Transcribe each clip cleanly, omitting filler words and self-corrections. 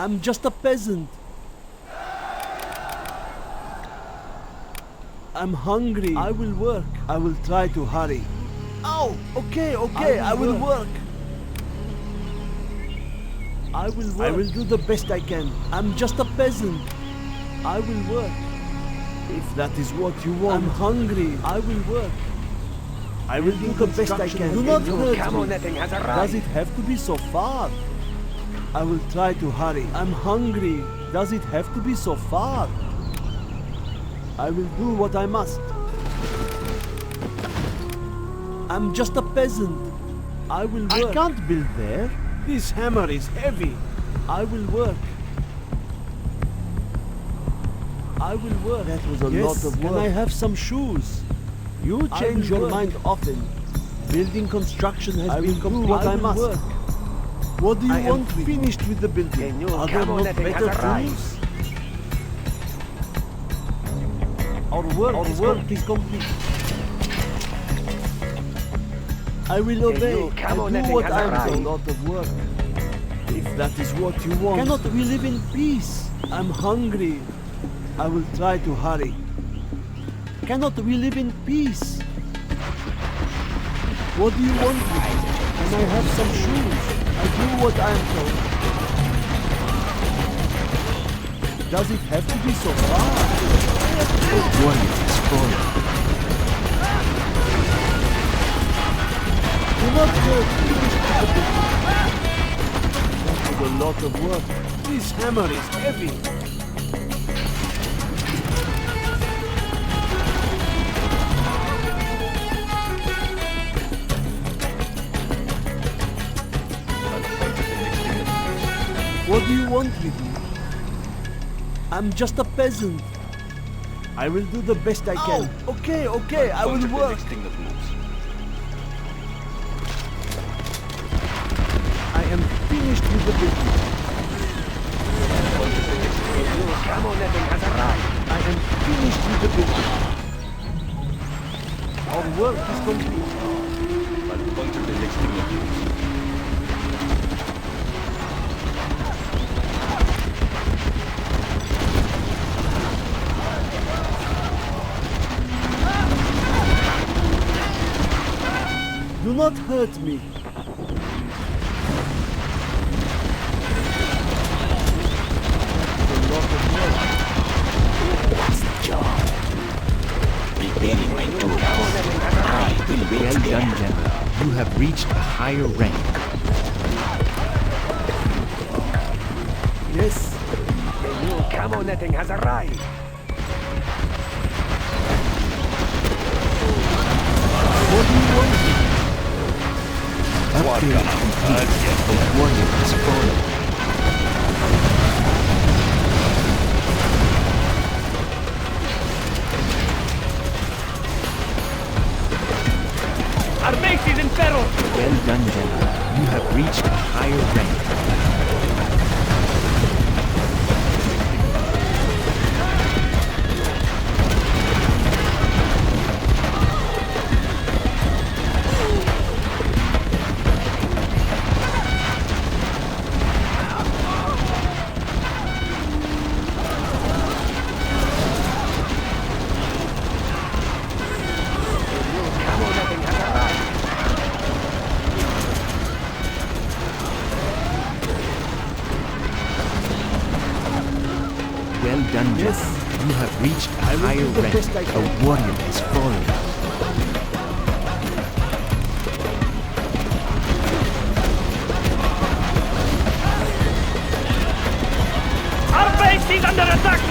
I'm just a peasant. I'm hungry. I will work. I will try to hurry. Oh, okay, I will work. I will work. I will do the best I can. I'm just a peasant. I will work. If that is what you want. I'm hungry. I will work. I will do the best I can. Do not hurt me. Does it have to be so far? I will try to hurry. I'm hungry. Does it have to be so far? I will do what I must. I'm just a peasant. I will work. I can't build there. This hammer is heavy. I will work. I will work. That was a lot of work. Can I have some shoes? You change your mind often. Building construction has been complete. What I must. Work. What do you want? Finished with the building. Are there not better tools? Our work is complete. I will obey. I do what I'm told. A lot of work. If that is what you want. Cannot we live in peace? I'm hungry. I will try to hurry. Cannot we live in peace? What do you want me to do? Can I have some shoes? I do what I am told. Does it have to be so far? The warrior is falling. Do not hurt me. That was a lot of work. This hammer is heavy. What do you want with me? I'm just a peasant. I will do the best I can. Okay, I will work. I am finished with the business. I am finished with the business. Our work is complete. Do not hurt me. That's the job. Repairing my tools. I will wait Well there. done, General. You have reached a higher rank. Yes. The new camo netting has arrived. What do you want? Upgrade complete. The warrior has fallen. Our base is in peril. Well done, General. You have reached a higher rank. Well done, General. You have reached a higher rank. A warrior has fallen. Our base is under attack.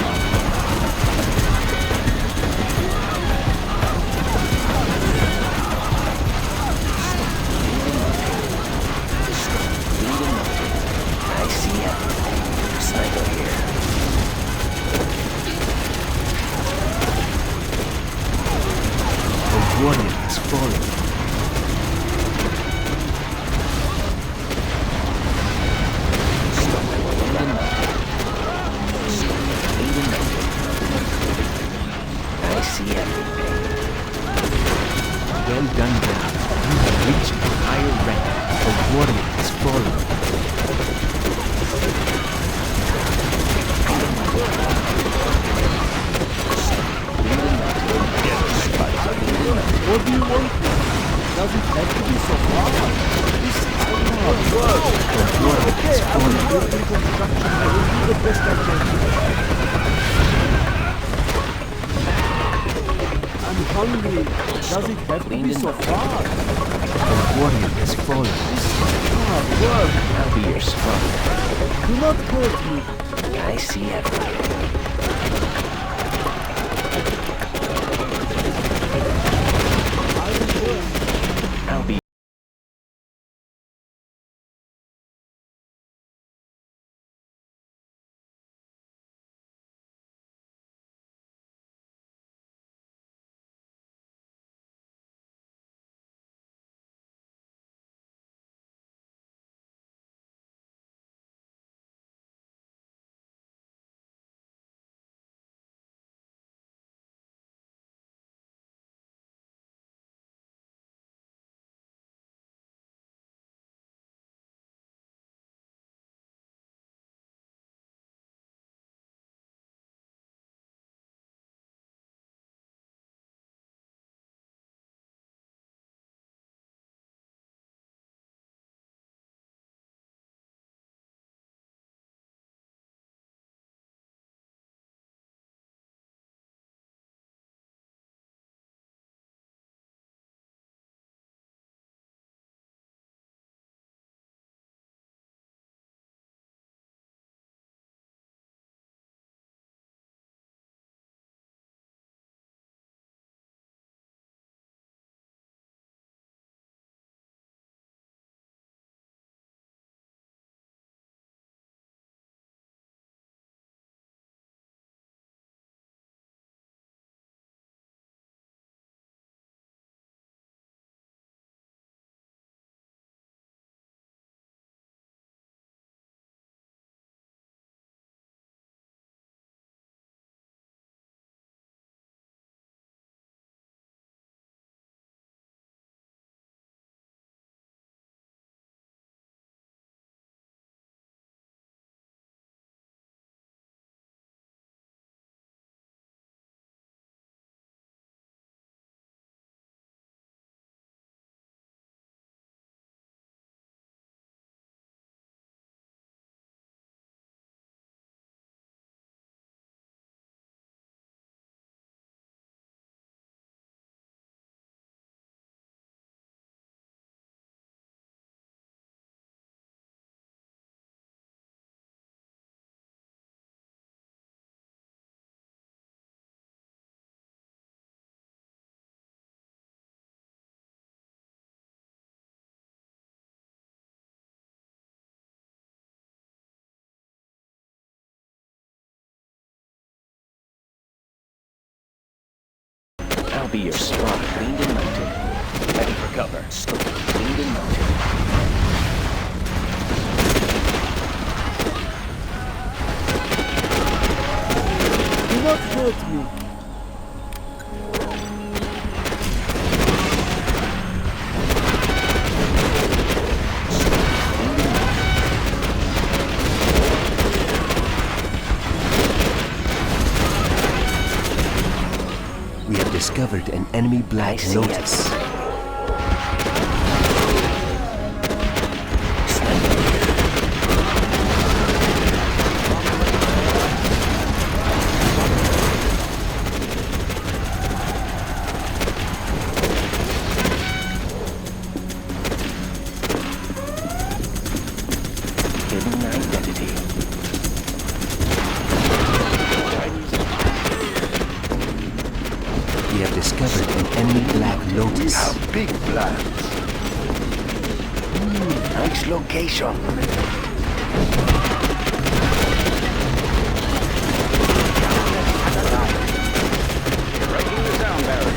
I see everything. Sniper here. A warrior has fallen. I see everything. Well done, General. You have reached a higher rank. A warrior has fallen. What do you want? Does it have to be so hard? This is hard work. Okay, I will work in construction. I will do the best I can. I'm hungry. Does it have to be so hard? A warrior has fallen. This is hard work. I'll be your spot. Do not hurt me. I see everything. I will work. I'll be your spot. Cleaned and mounted. Ready for cover. Cleaned and mounted. Do not hurt me. We have discovered an enemy Black Lotus. Hidden identity. We have discovered an enemy Black Lotus. Big plans. Nice location. Breaking the sound barrier.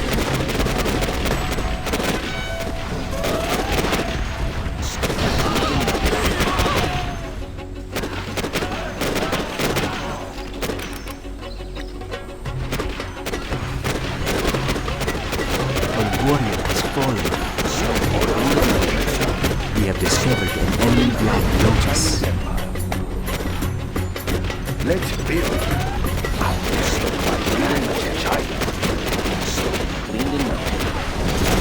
Warrior has fallen. We have discovered an enemy Black Lotus. Let's build. Cleaned and mounted.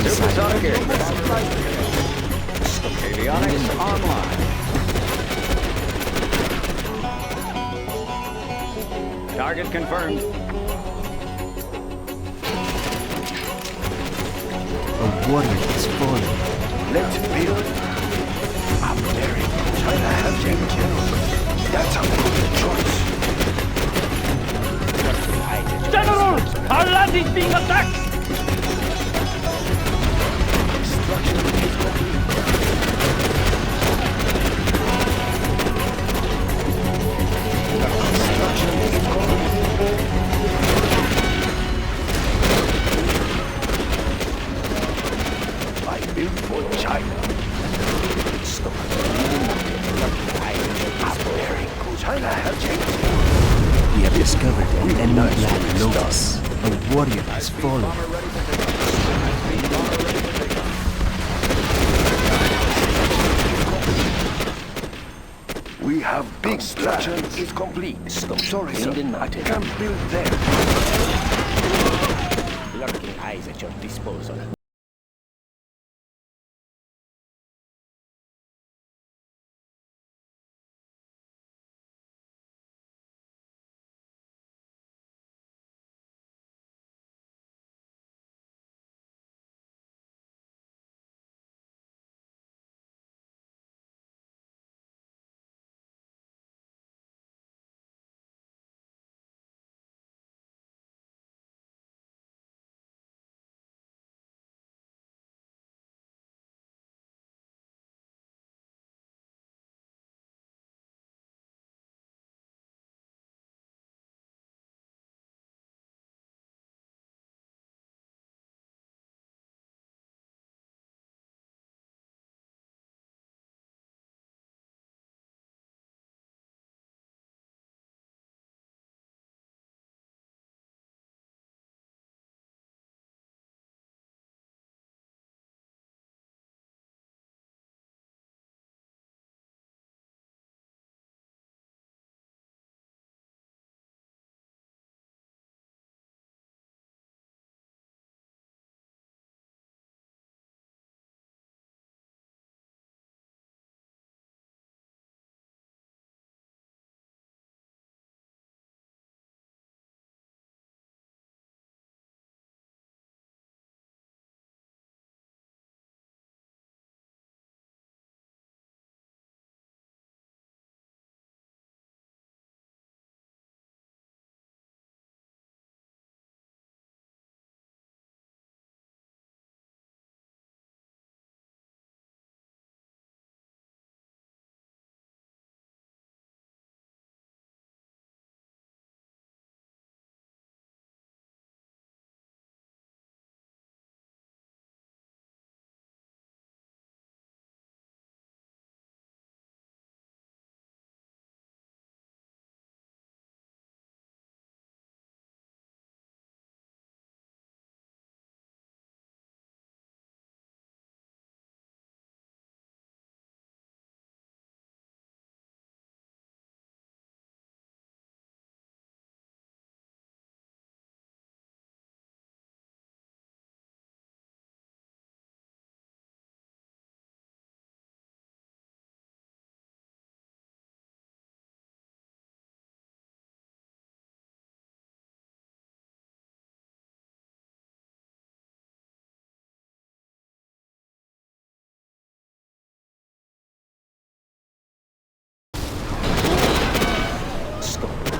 inside. Supersonic aircraft. Avionics online. Target confirmed. A warrior is falling. Let's build. I'm very China has general. That's a good choice. General! Our land is being attacked! Construction is complete. The construction is complete. I built for China. Stop. I'm very good. China has changed. We have discovered an enemy black lotus. A warrior has fallen. We have big construction is complete. Stop. Sorry, sir. I can't build there. Lurking eyes at your disposal.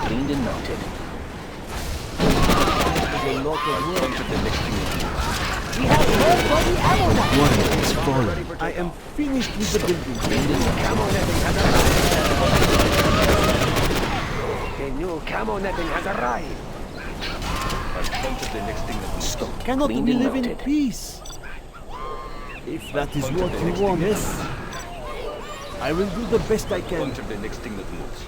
Cleaned and mounted. Warrior is fallen. I am finished with the building. The new camo netting has arrived. Cannot we Cleaned and live in mounted. peace? If that is what you want, yes. I will do the best I can. Puncture the next thing that moves.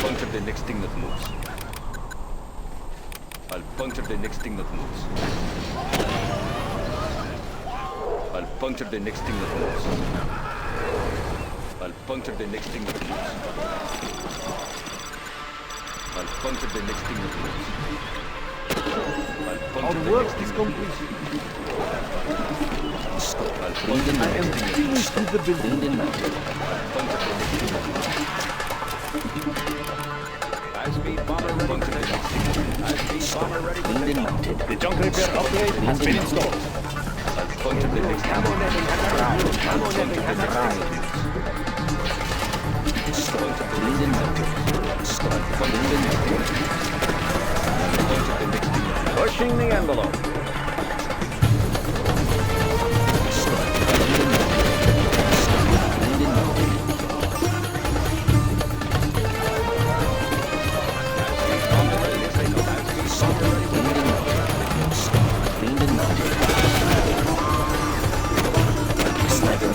Puncture the next thing that moves. I'll puncture the next thing that moves. I'll puncture the next thing that moves. I'll puncture the next thing that moves. I'll puncture the next thing that moves. Our work is complete. I am finished with the building. High-speed bomber ready. The junk repair upgrade has been installed. Pushing the envelope.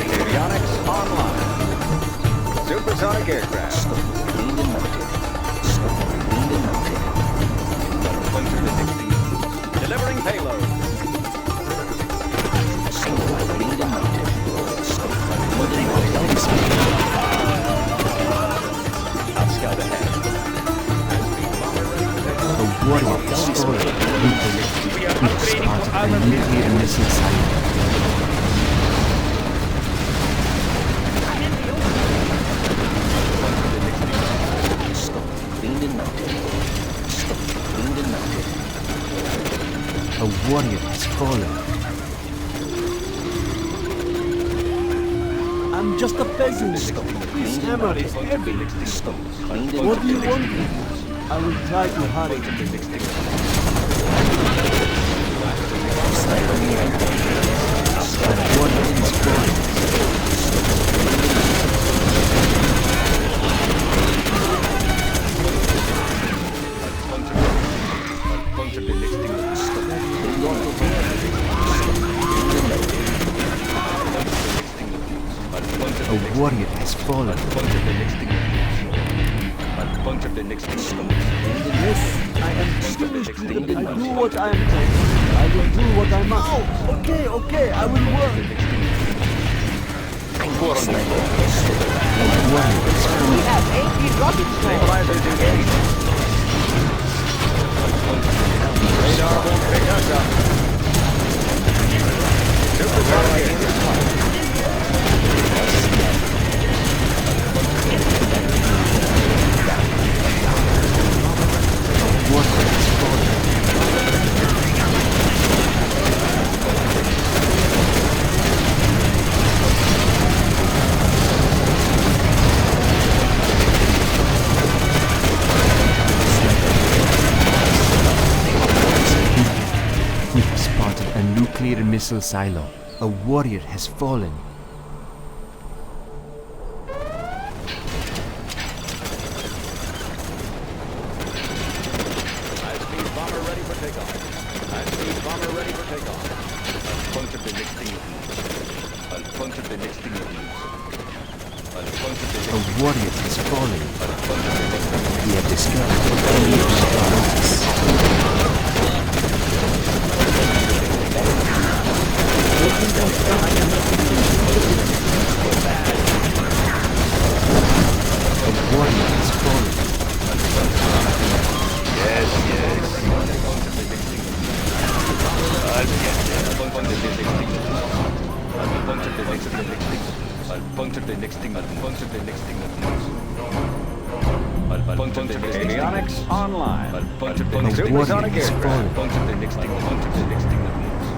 Avionics online. Supersonic aircraft. Delivering payload. I'll scout ahead. A warrior is fallen. We are He was upgrading part for of other the nuclear missile silo. A warrior has fallen. I'm just a peasant. This hammer is heavy. What do you want? I will try to hurry. A warrior has fallen. A warrior has fallen. Yes, I am finished with the building. I do what I am told. I will do what I must. Oh, okay, I will work. A warrior has fallen. Stabilizers engaged. Radar won't pick us up. Supersonic aircraft. A warrior has fallen. He has spotted a nuclear missile silo. A warrior has fallen. High-speed bomber ready for takeoff. High-speed bomber ready for takeoff. I'll puncture the next thing that moves. I'll puncture the next thing that moves. I'll puncture the A next warrior has fallen. I'll puncture the next thing. We have discovered the enemy apparatus. A warrior has fallen. Yes. I'll get there. I'll puncture the next thing. I'll puncture the next thing. I'll puncture the next thing. I'll puncture the next thing that moves. I'll puncture the next thing. Avionics online. I'll puncture the next thing. warrior has fallen. Puncture the next thing. Puncture the next thing that moves.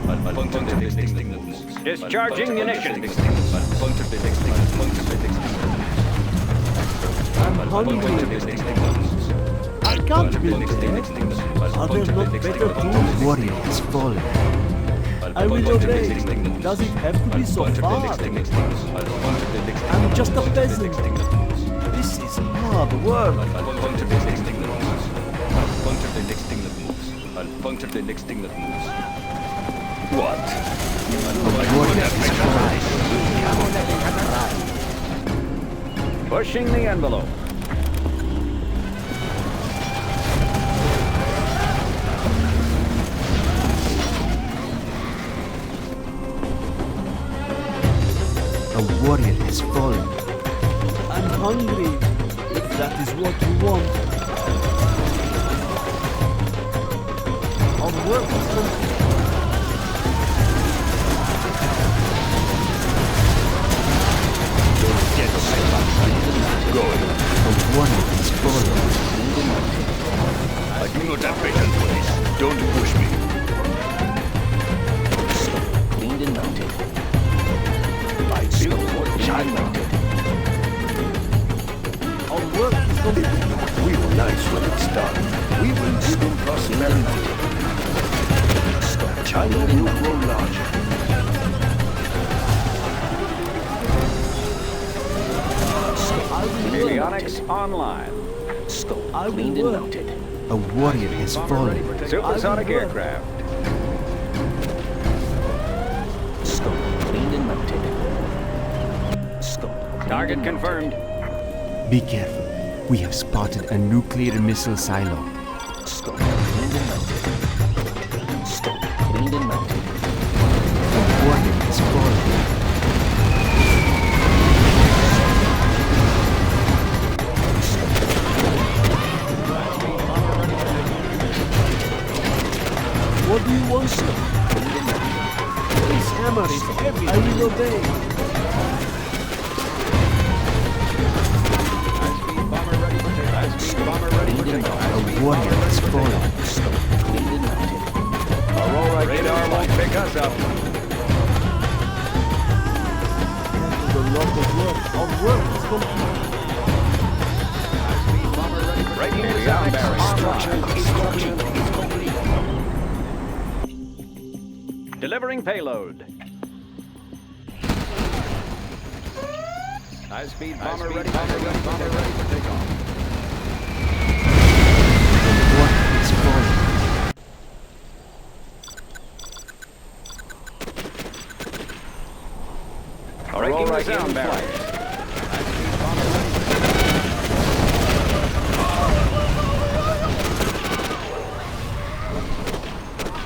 I'll puncture the next thing that moves. Discharging munitions. I'll puncture the next thing. Puncture the next thing that moves. I'm hungry. I can't build it. Are there not better A tools? warrior has fallen. I will obey. Does it have to be so far? I'm just a peasant. This is hard work. I'll puncture the next thing that moves. I'll puncture the next thing that moves. I'll puncture the next thing that moves. What? A warrior has fallen. Pushing the envelope. A warrior has fallen. I'm hungry. If that is what you want. Our work is complete. A warrior has fallen. I do not have patience for this. Don't push me. Cleaned and mounted. I built for China. Our work is complete. We will nice when it's done. We will live in prosperity. China will grow larger. Avionics online. Scope I will cleaned and work. mounted. A warrior has fallen. Supersonic I will work. aircraft. Scope cleaned and mounted. Scope cleaned Target and confirmed. Be careful. We have spotted a nuclear missile silo. mounted. Scope cleaned and mounted. Scope cleaned and mounted. A warrior has fallen. What do you want, sir? This hammer is heavy. I will obey. A warrior has fallen. Cleaned and mounted. Aurora radar won't pick us up. That is a lot of work. Our work is complete. Breaking sound barrier. Construction is complete. Delivering payload. High-speed bomber ready. Bomber ready for takeoff. A warrior has fallen. Breaking the sound barrier.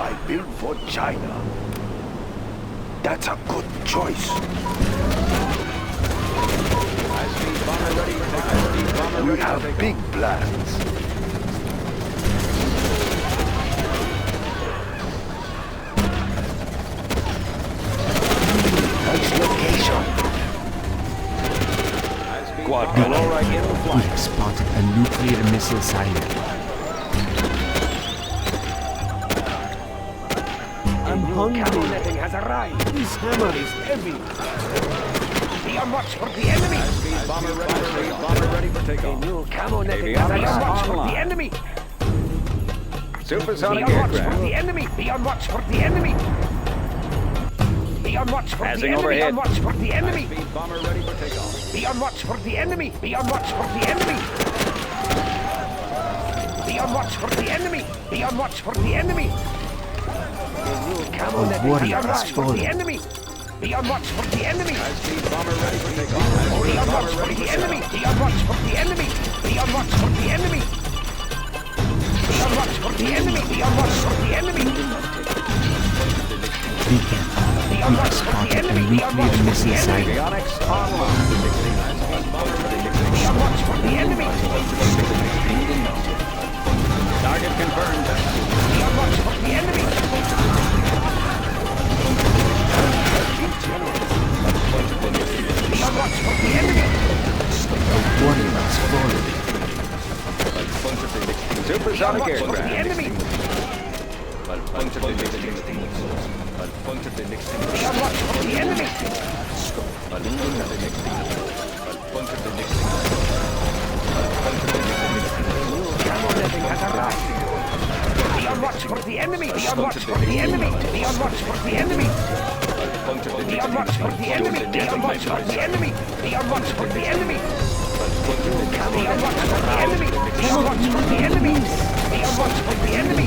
I built for China. That's a good choice. High-speed bomber ready for takeoff. High-speed bomber We ready for have takeoff. big plans. Nice location. High-speed Quad bomber gunner. Aurora in We flight. have spotted a nuclear missile silo. I'm hungry. has arrived. This hammer is heavy. Be on watch for the enemy. High-speed bomber ready for takeoff. Bomber ready for takeoff. New camo netting has Be on arrived. watch for Online. the enemy. Supersonic Be on watch for aircraft. the enemy. Be on watch for the enemy. Be on watch for Passing the enemy. Be overhead. on watch for the enemy. High-speed bomber ready for takeoff. Be on watch for the enemy. Be on watch for the enemy. Be on watch for the enemy. Be on watch for the enemy. Camo A netting warrior Be on has watch for fallen. the enemy. Be on watch for the enemy. High-speed bomber ready for takeoff. Be High-speed on bomber watch for ready for the enemy. takeoff. Be on watch for the enemy. Be on watch for the enemy. Be on watch for the enemy. Be on watch for the enemy. Be careful. Be We on have watch for the spotted a enemy. Be on watch nuclear for missile the enemy. silo. Avionics online. Be on watch for the enemy. Target confirmed. Be on watch for the enemy. Be on watch for the enemy. A warrior has fallen. Be on Supersonic watch for the aircraft. enemy. Be on watch for the enemy. Camo netting has arrived. Be on watch for the enemy. Be on watch for the enemy. Be on watch for the enemy. Be on watch for the enemy. Be on watch for the enemy. Be on watch for the enemy. Be on watch for the enemy. Be on watch for the enemy. Be on watch for the enemy.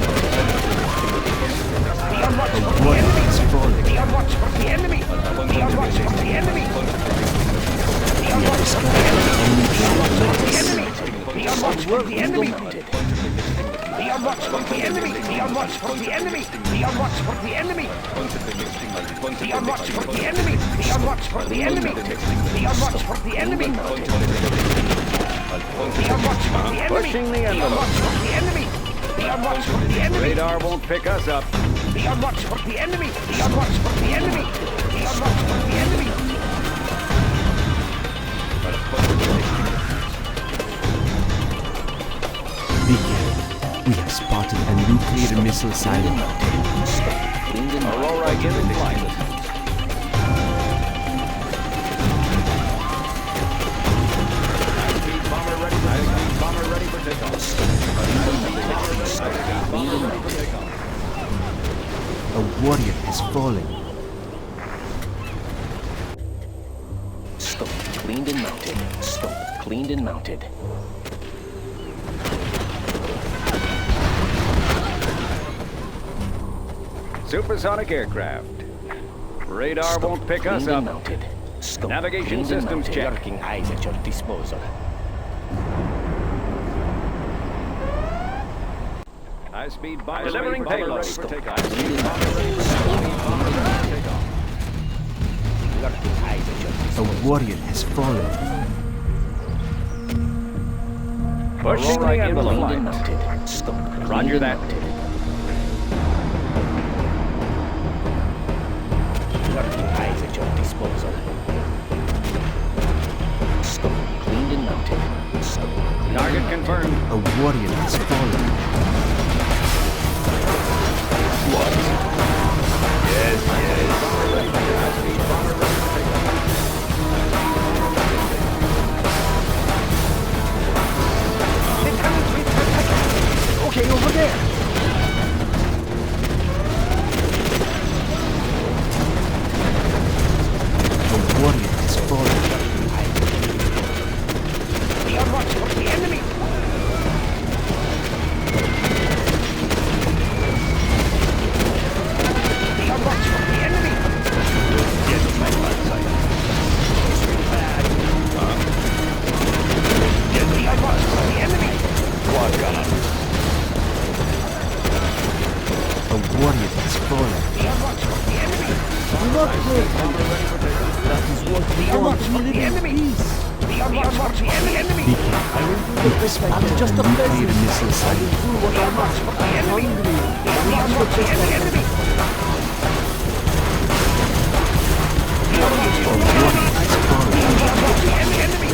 Be on watch for the Warrior enemy. has fallen. Be on watch for the enemy. Be on watch for the enemy. Be on watch for the enemy. Be on watch for the enemy. Be on watch for the enemy. Be on watch for the enemy. Be on watch for the enemy. Be on watch for the enemy. Be on watch for the enemy. Be on watch for the enemy. Be on watch for the enemy. Pushing the Be on envelope. watch for the enemy. Be Be on watch for the enemy. Radar won't pick us up. Be on watch for the enemy. Be on watch for the enemy. Be on watch for the enemy. Be careful. We have spotted a nuclear missile silo. Aurora given flight. Bomber ready for takeoff. A warrior has fallen. Scope cleaned and mounted. Scope cleaned and mounted. Supersonic aircraft. Radar won't pick us up. Mounted. Scope Navigation cleaned and systems mounted. check. Working eyes at your disposal. High-speed bomber delivering payload. Ready for takeoff. Working eyes at your disposal. A warrior has fallen. Pushing the envelope. Cleaned and mounted. Scope cleaned Roger and that. mounted. Working eyes at your disposal. Scope cleaned and mounted. Scope cleaned Target and mounted. confirmed. A warrior has fallen. Okay, over there. A warrior has fallen. Be on watch for the enemy. Be on watch for the enemy. Be on watch for the enemy. A warrior has fallen. Be on watch for the enemy. Do not pray. That is what we Be on want. watch We for live the in enemy. peace. Be on watch for the enemy. Be careful. I will do the best I can. I'm just a Nuclear peasant. missile I silo. will do what I must. I'm hungry. I Be on will do watch the for best the I can. enemy. Be on watch for A warrior has fallen. the enemy.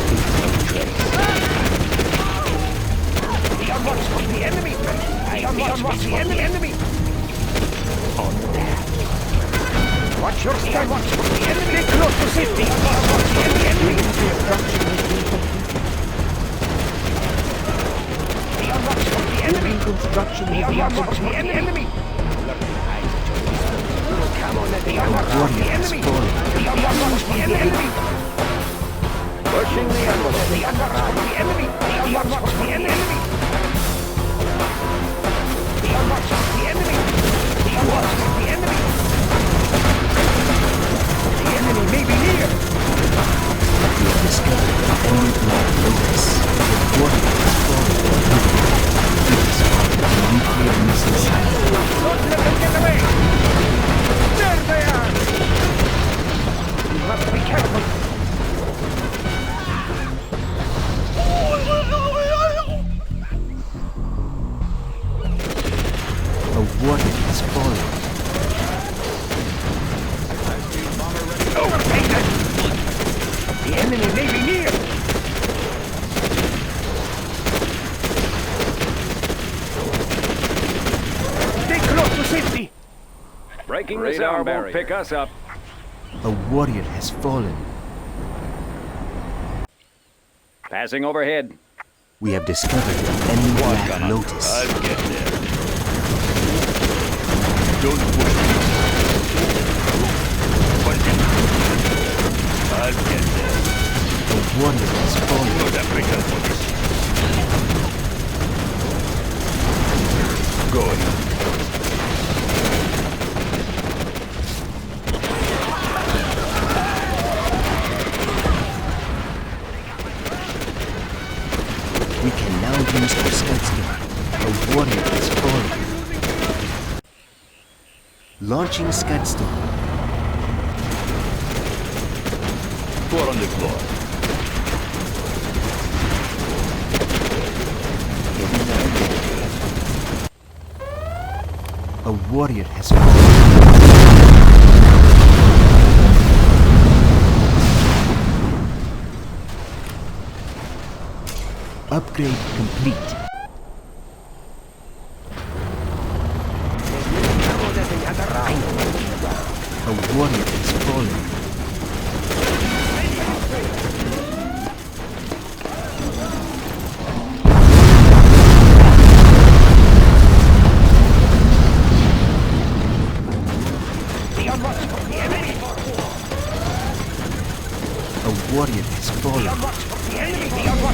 Be on watch for the enemy. Be on watch for the enemy. Watch your step. Watch for the enemy. Stay close to safety. Watch for the enemy. Be on watch for the enemy. Construction Be on watch for the enemy. Come on, be on watch for the Warrior has enemy. fallen. Be on watch for the enemy. Pushing the envelope. Be on watch for the enemy. Be on watch for the enemy. Be on watch for the enemy. Be on watch for the enemy. The enemy may be near. We have discovered an enemy black lotus. A warrior has fallen. We have spotted a nuclear missile silo. Don't let them get away. There they are. You must be careful. A warrior has fallen. Overtaken. The enemy may be near. Stay close to safety. Breaking the sound barrier. Won't pick us up. A warrior has fallen. Passing overhead. We have discovered an enemy black lotus. I'll get there. Don't push me. I'll get there. A warrior has fallen. Not a better for this. Going. We can now use our Scudstone. A warrior has fallen. Launching Scudstone. 4 on the floor. A warrior has fallen. Upgrade complete. A warrior has fallen. A warrior has fallen. A warrior has fallen.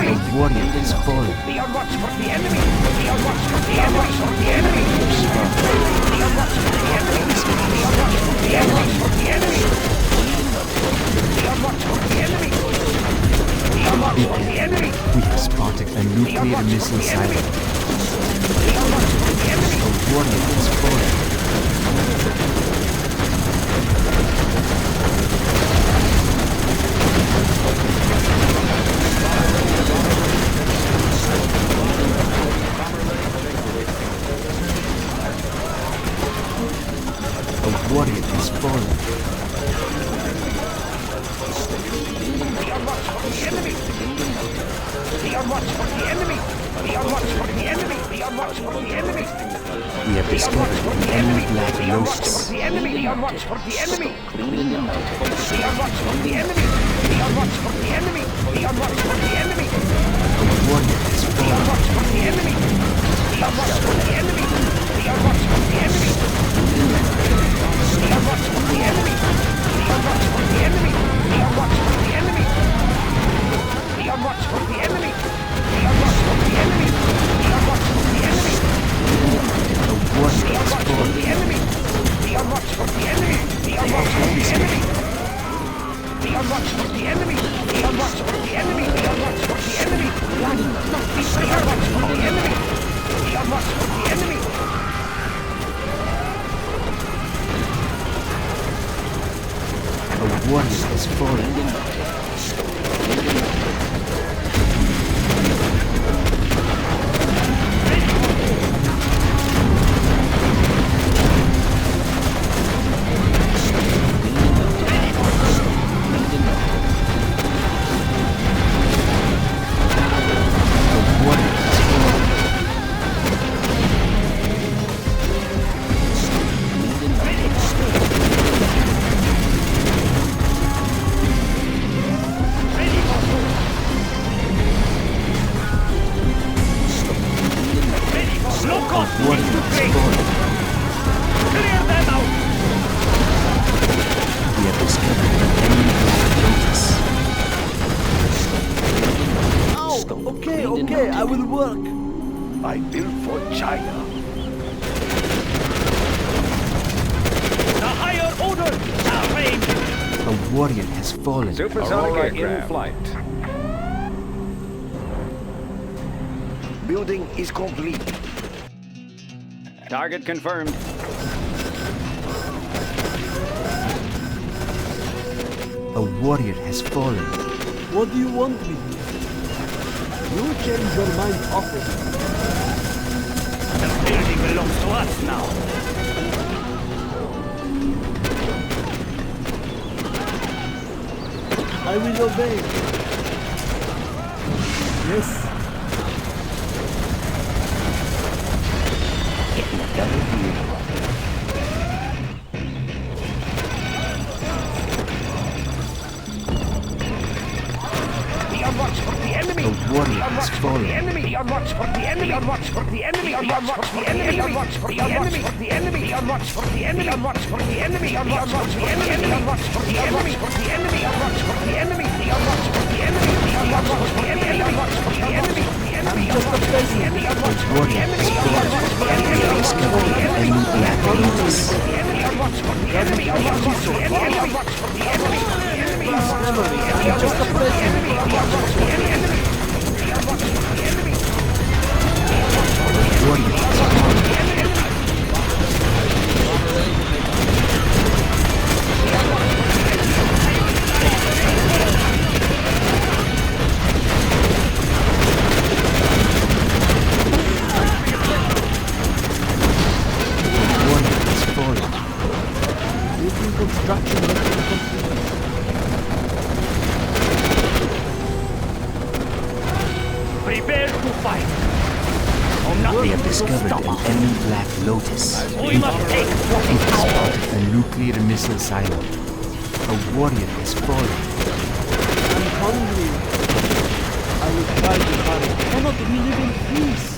A warrior has fallen. We have spotted a nuclear missile silo. A warrior has fallen. A warrior has fallen. We have discovered the enemy black lotus. A warrior has fallen. A warrior has fallen. A warrior has fallen. A warrior has fallen. A warrior has fallen. Clear them out! We have discovered the enemy black lotus. Ow! Okay, I will work. I built for China. The higher order shall reign! A warrior has fallen. Supersonic in flight. Building is complete. Target confirmed. A warrior has fallen. What do you want me? You change your mind often. The building belongs to us now. I will obey. Yes. A warrior has fallen. Enemy on watch for the enemy on watch for the enemy on watch for the enemy on watch for the enemy for the enemy on watch for the enemy on watch for the enemy on watch for the enemy on watch for the enemy for the enemy on watch for the enemy on watch for the enemy on watch for the enemy on watch for the enemy I'm just a peasant. The warrior has fallen. We have discovered an enemy black lotus. I'm just a peasant. The warrior has fallen. Construction complete. Prepare to fight. We have discovered an enemy black lotus. We must take what It is is ours. part of a nuclear missile silo. A warrior has fallen. I'm hungry. I will try to hurry. Cannot we live in peace?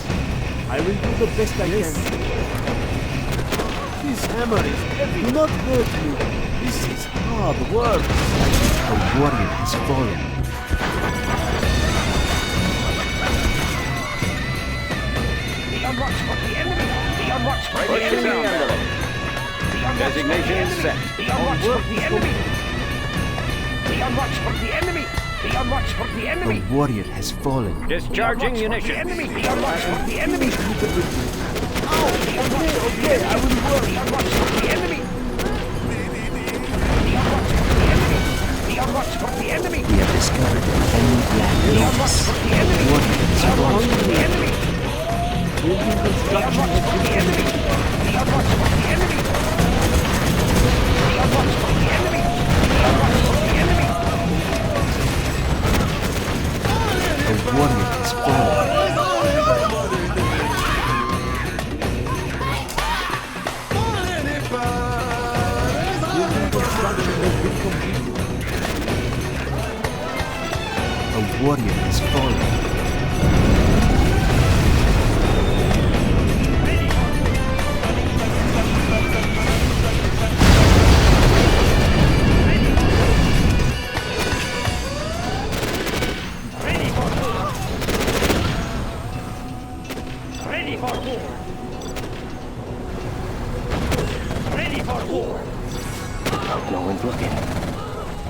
I will do the best I can. This hammer is heavy. Do not hurt me. This is hard work. A warrior has fallen. Designation set. Be on watch for the enemy. Be on watch for the enemy. Be on watch for the A enemy. warrior has fallen. Discharging The munitions. enemy. Be on watch for the enemy. Okay, I will work. Be on watch for the enemy. Be on watch for the enemy. Be on watch for the enemy. We have discovered an enemy black Be on watch lotus. for the A enemy. warrior has Be on watch fallen. for the enemy. Building Be on construction watch for the enemy. Be on watch for the enemy. Be on watch for the enemy. Be on watch for the enemy. A warrior has fallen. A warrior has fallen. Ready for war. Ready for war. Ready for war. No one's looking.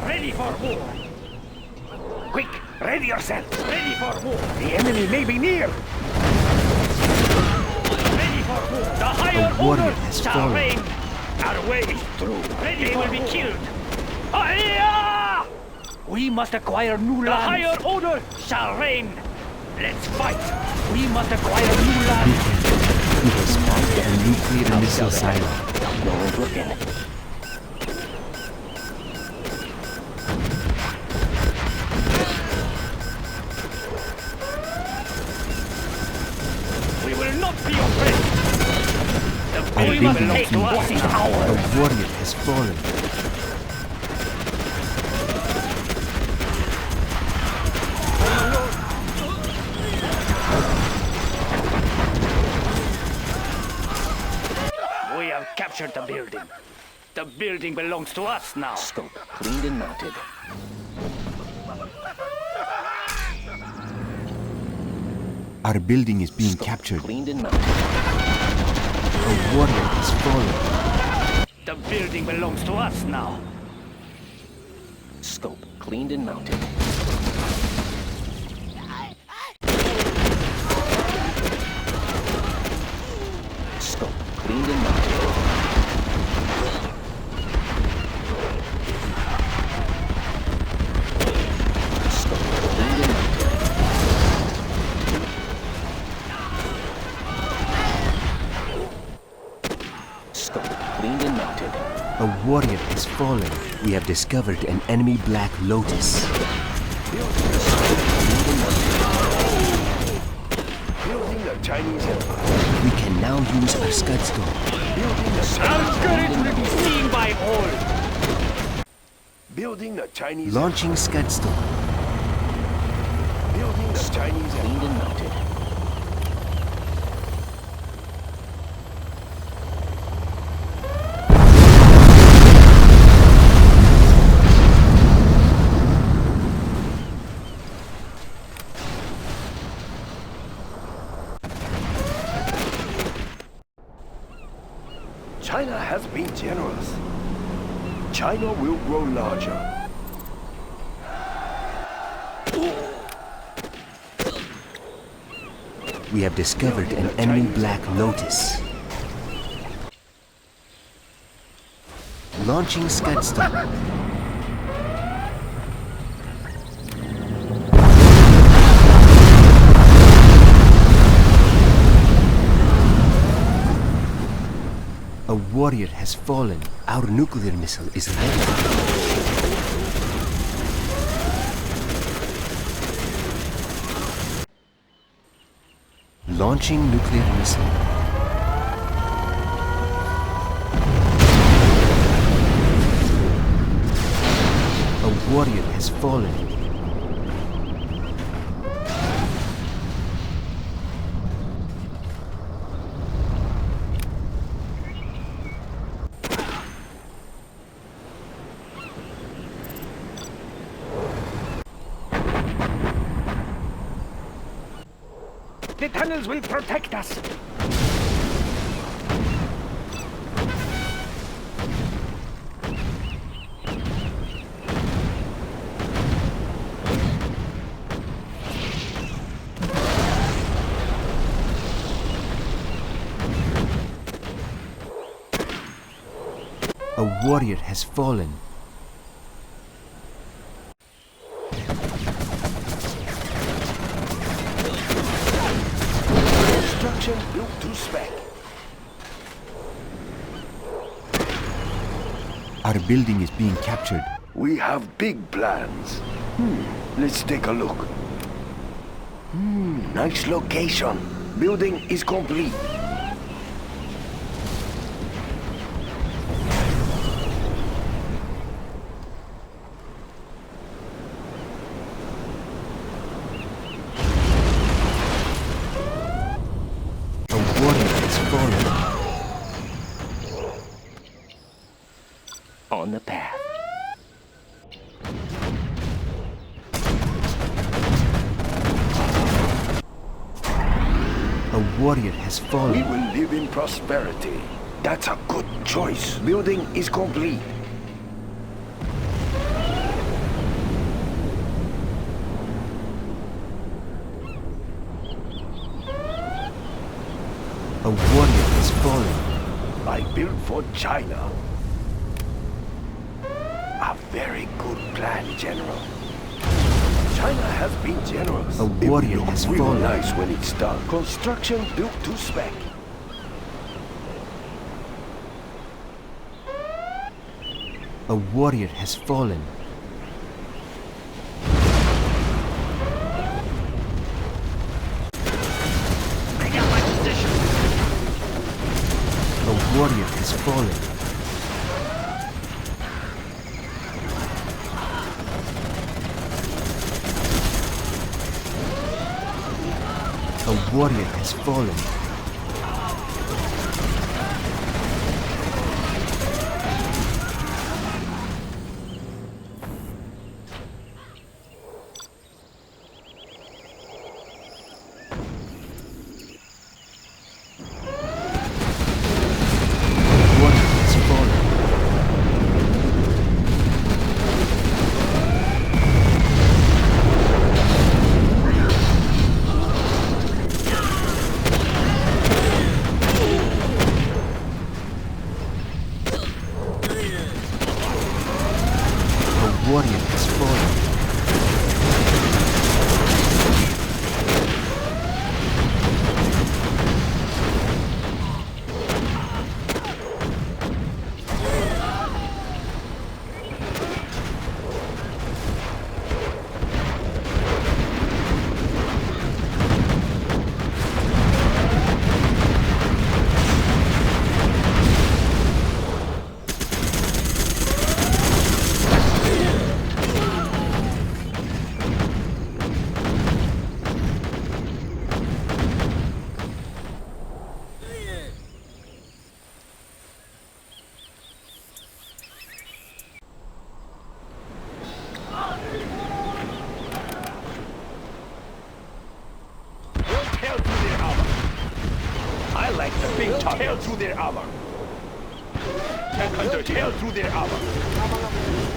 Ready for war. Quick, ready yourself. Ready for war. The enemy may be near. Ready for war. The higher warrior order has shall fallen. reign. Our way is through. They will be killed. Hiya! We must acquire new land. The higher order shall reign. Let's fight. We must acquire new land. We have spotted a nuclear missile silo. No one's looking. We will not be afraid. The Our we must building take is being what is captured. ours. A warrior has fallen. We have captured the building. The building belongs to us now. Scope cleaned and mounted. Our building is being captured. Cleaned and mounted. A warrior has fallen. The building belongs to us now. Scope cleaned and mounted. Scope cleaned and mounted. Scope cleaned and mounted. Scope cleaned and mounted. A warrior has fallen. We have discovered an enemy black lotus. Building the Chinese Empire. We can now use our scud storm. Building the Our courage will be seen by all. Building the Chinese Launching scud storm. Building the Chinese Empire. Cleaned and mounted. China has been generous. China will grow larger. We have discovered an enemy Black Lotus. Launching Scud Star. A warrior has fallen. Our nuclear missile is ready. Launching nuclear missile. A warrior has fallen. The tunnels will protect us. A warrior has fallen. Construction built to spec. Our building is being captured. We have big plans. Let's take a look. Nice location. Building is complete. A warrior has fallen. On the path. A warrior has We fallen. will live in prosperity. That's a good choice. Building is complete. A warrior has fallen. I built for China. A very good plan, General. China has been generous. A warrior it will has look real fallen. nice when it's done. Construction built to spec. A warrior has fallen. Bring up my position. A warrior has fallen. A warrior has fallen. A warrior has fallen. A warrior has fallen. We'll tear through their armor. I like the big tear through their armor. Tank hunters held through their armor.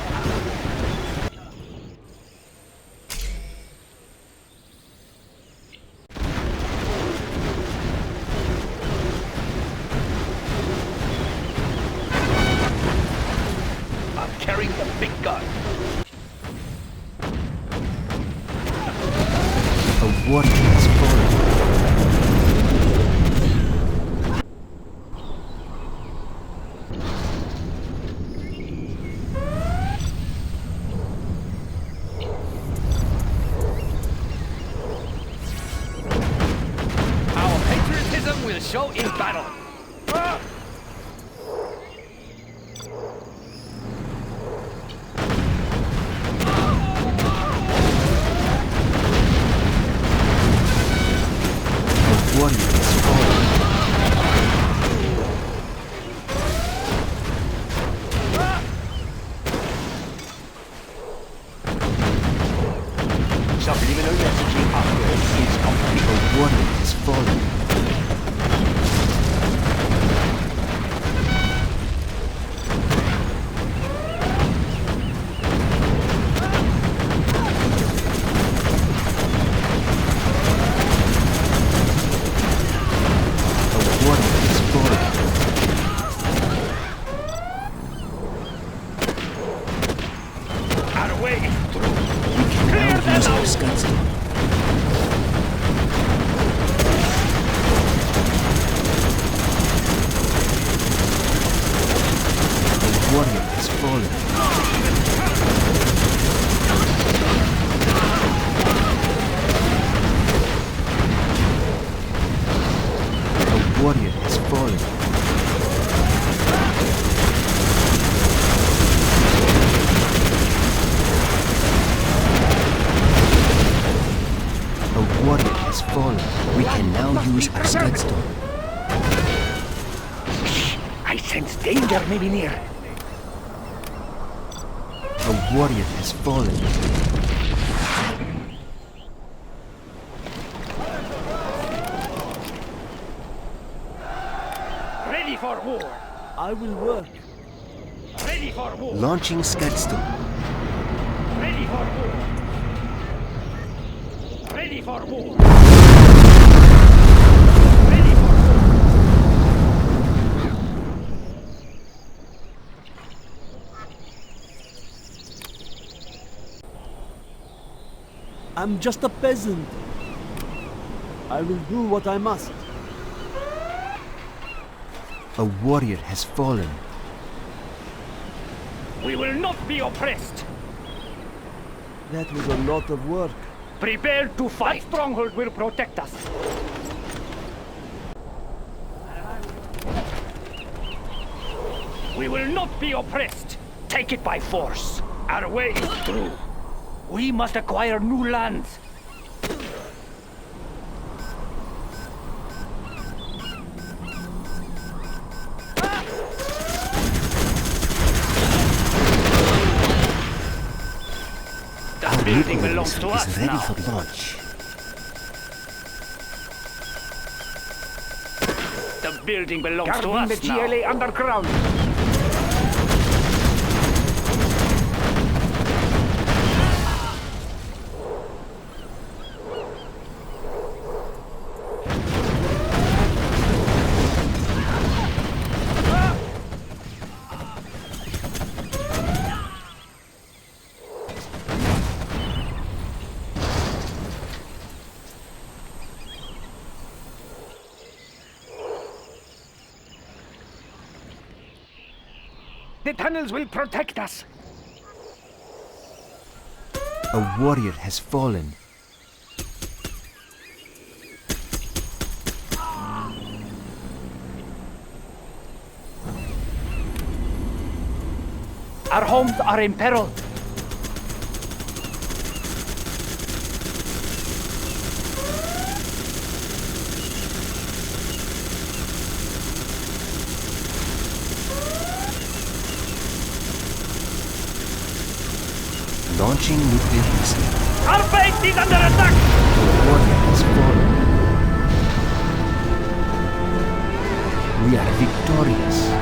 I'm carrying the big gun. A warrior has fallen. Our patriotism will show in battle. A warrior has fallen. Subliminal messaging upgrade is complete. A warrior has fallen. A warrior has fallen. Out of way. We can now use our Scudstorm. A warrior has fallen. A warrior has fallen. A warrior has fallen. We can now use our Scudstorm. I sense danger may be near. A warrior has fallen. Ready for war. I will work. Ready for war. Launching Scudstorm. Ready for war. Ready for war. Ready for war. I'm just a peasant. I will do what I must. A warrior has fallen. We will not be oppressed. That was a lot of work. Prepare to fight. That stronghold will protect us. We will not be oppressed. Take it by force. Our way is through. We must acquire new lands. The building belongs to us Is ready now. for launch. The building belongs to Guarding us the now. GLA underground. The tunnels will protect us. A warrior has fallen. Our homes are in peril. Launching nuclear missile. Our base is under attack! A warrior has fallen. We are victorious.